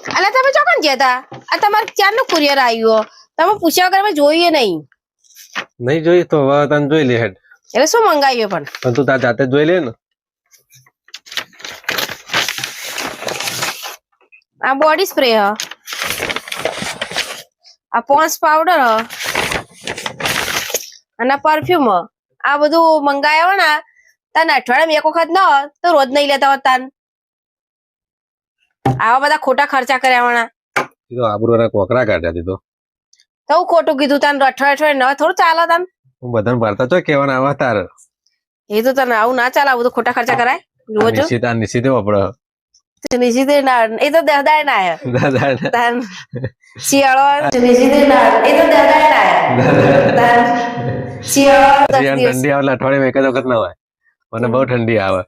અલા તમે ચોકન ગયા તા? આ તમારે ક્યારનું કુરિયર આવ્યું? તમે પૂછ્યા વગર મેં જોઈએ નહીં. નહીં જોઈ તો હવે તને જોઈ લે હેડ. એટલે શું મંગાવ્યું પણ? પણ તું તાર જાતે જોઈ લે ને. આ બોડી સ્પ્રે હ, આ પોન્સ પાવડર હ, અને પરફ્યુમ હ. આ બધું મંગાયો ને તને અઠવાડિયામાં એક વખત ન તો રોજ નહીં લેતા હોત તાન. આવા બધા ખોટા ખર્ચા કર્યા વાળા. તો આબરૂના કોકરા કાઢ્યા દીધો. તો હું ખોટું કીધું તાન? અઠવાડિયે ન થોડું ચાલે તાન? હું બધાને ભરતા તો કેવાના આવા તાર. એ તો તને આવું ના ચાલે, આવું તો ખોટા ખર્ચા કરાય રોજ. નિશ્ચિત વાપરો. નિશ્ચિત ના, એ તો દહદાય ના હે દાદા તાન. શિયાળો નિશ્ચિત ના, એ તો દહદાય ના હે તાન. શિયાળો 10 દિવસ ઠંડી આવે એટલે અઠવાડિયામાં એક જ વખત ના હોય. મને બહુ ઠંડી આવે.